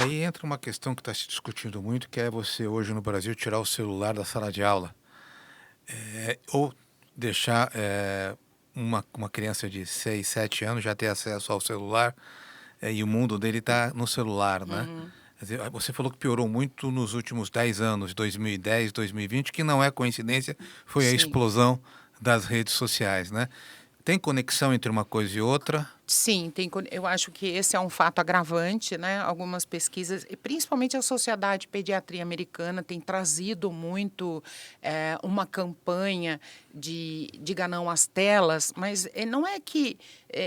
aí entra uma questão que está se discutindo muito, que é você hoje no Brasil tirar o celular da sala de aula, ou deixar uma criança de 6, 7 anos já ter acesso ao celular, e o mundo dele está no celular, né? Uhum. Quer dizer, você falou que piorou muito nos últimos 10 anos, 2010, 2020, que não é coincidência, foi a Sim. explosão das redes sociais, né? Tem conexão entre uma coisa e outra? Sim, eu acho que esse é um fato agravante, né? Algumas pesquisas, e principalmente a Sociedade de Pediatria Americana tem trazido muito uma campanha de diga não às telas, mas não é que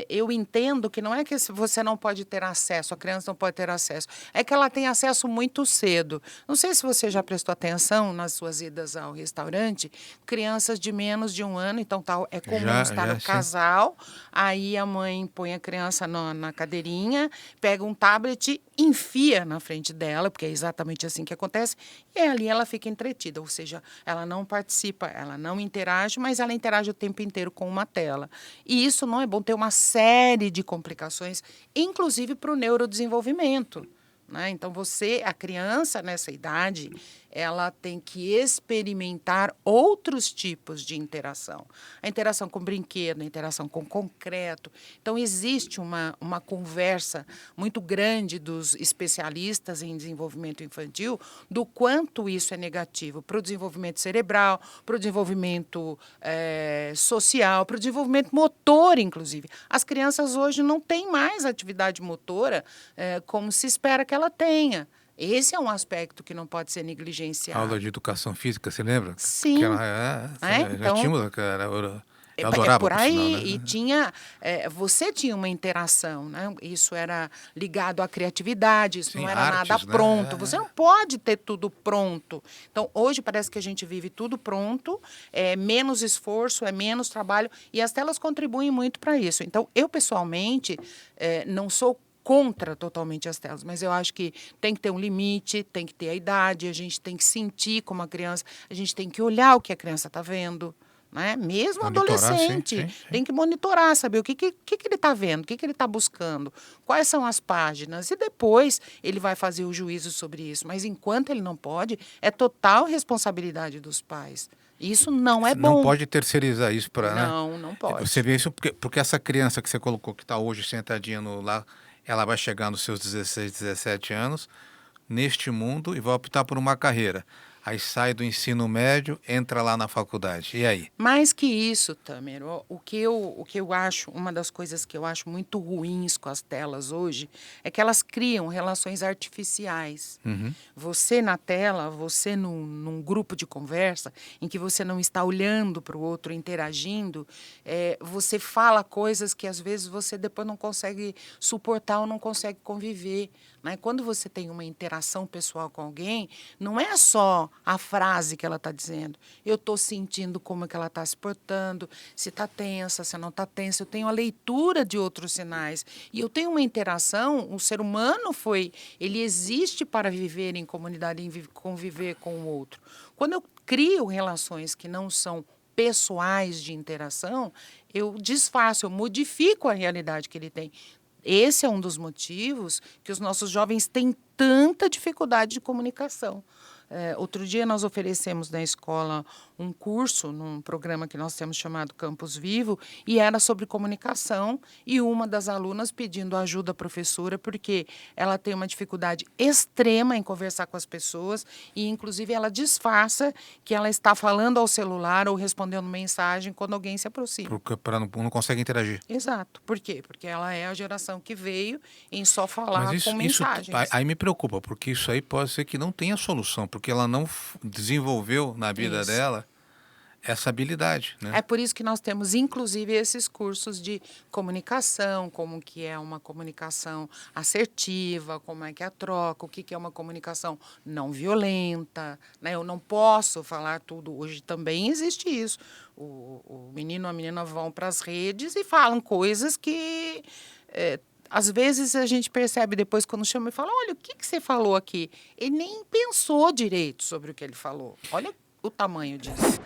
eu entendo que não é que você não pode ter acesso, a criança não pode ter acesso, é que ela tem acesso muito cedo. Não sei se você já prestou atenção nas suas idas ao restaurante, crianças de menos de 1 ano, então é comum estar o Sim. casal, aí a mãe põe a criança na cadeirinha, pega um tablet, enfia na frente dela, porque é exatamente assim que acontece, e ali ela fica entretida, ou seja, ela não participa, ela não interage, mas ela interage o tempo inteiro com uma tela. E isso não é bom, ter uma série de complicações, inclusive para o neurodesenvolvimento. Né? Então, a criança nessa idade, ela tem que experimentar outros tipos de interação. A interação com brinquedo, a interação com concreto. Então, existe uma conversa muito grande dos especialistas em desenvolvimento infantil do quanto isso é negativo para o desenvolvimento cerebral, para o desenvolvimento social, para o desenvolvimento motor, inclusive. As crianças hoje não têm mais atividade motora como se espera que ela tenha. Esse é um aspecto que não pode ser negligenciado. Aula de educação física, você lembra? Que Sim. já Então, tínhamos, cara, eu é adorava, por por sinal, aí. né? E você tinha uma interação, né? Isso era ligado à criatividade, isso Sim, não era nada artes, pronto. Você né? não pode ter tudo pronto. Então, hoje parece que a gente vive tudo pronto, é menos esforço, é menos trabalho, e as telas contribuem muito para isso. Então, eu, pessoalmente, não sou contra totalmente as telas, mas eu acho que tem que ter um limite, tem que ter a idade, a gente tem que sentir como a criança, a gente tem que olhar o que a criança está vendo. Né? Mesmo Monitorar, sim, adolescente, sim, sim. tem que monitorar, saber o que ele está vendo, o que ele está buscando, quais são as páginas, e depois ele vai fazer o juízo sobre isso. Mas enquanto ele não pode, é total responsabilidade dos pais. Isso não é Você não bom. pode terceirizar isso para, né? Não, não Você pode. vê isso porque essa criança que você colocou, que está hoje sentadinha lá, ela vai chegar nos seus 16, 17 anos, neste mundo, e vai optar por uma carreira. Aí sai do ensino médio, entra lá na faculdade. E aí? Mais que isso, Tamer, o que eu acho, uma das coisas que eu acho muito ruins com as telas hoje, é que elas criam relações artificiais. Uhum. Você na tela, você num grupo de conversa, em que você não está olhando para o outro, interagindo, você fala coisas que às vezes você depois não consegue suportar ou não consegue conviver. Né? Quando você tem uma interação pessoal com alguém, não é só a frase que ela está dizendo. Eu estou sentindo como é que ela está se portando, se está tensa, se não está tensa. Eu tenho a leitura de outros sinais. E eu tenho uma interação, o ser humano ele existe para viver em comunidade, conviver com o outro. Quando eu crio relações que não são pessoais de interação, eu disfarço, eu modifico a realidade que ele tem. Esse é um dos motivos que os nossos jovens têm tanta dificuldade de comunicação. Outro dia nós oferecemos na escola um curso, num programa que nós temos chamado Campus Vivo, e era sobre comunicação, e uma das alunas pedindo ajuda à professora, porque ela tem uma dificuldade extrema em conversar com as pessoas, e inclusive ela disfarça que ela está falando ao celular ou respondendo mensagem quando alguém se aproxima. Porque não consegue interagir. Exato. Por quê? Porque ela é a geração que veio em só Mas falar com isso mensagens. aí me preocupa, porque isso aí pode ser que não tenha solução, porque ela não desenvolveu na vida Isso. dela essa habilidade, né? É por isso que nós temos, inclusive, esses cursos de comunicação, como que é uma comunicação assertiva, como é que é a troca, o que é uma comunicação não violenta. Né? Eu não posso falar tudo. Hoje também existe isso. O menino ou a menina vão para as redes e falam coisas que... às vezes a gente percebe depois quando chama e fala, olha, o que você falou aqui? Ele nem pensou direito sobre o que ele falou. Olha o tamanho disso.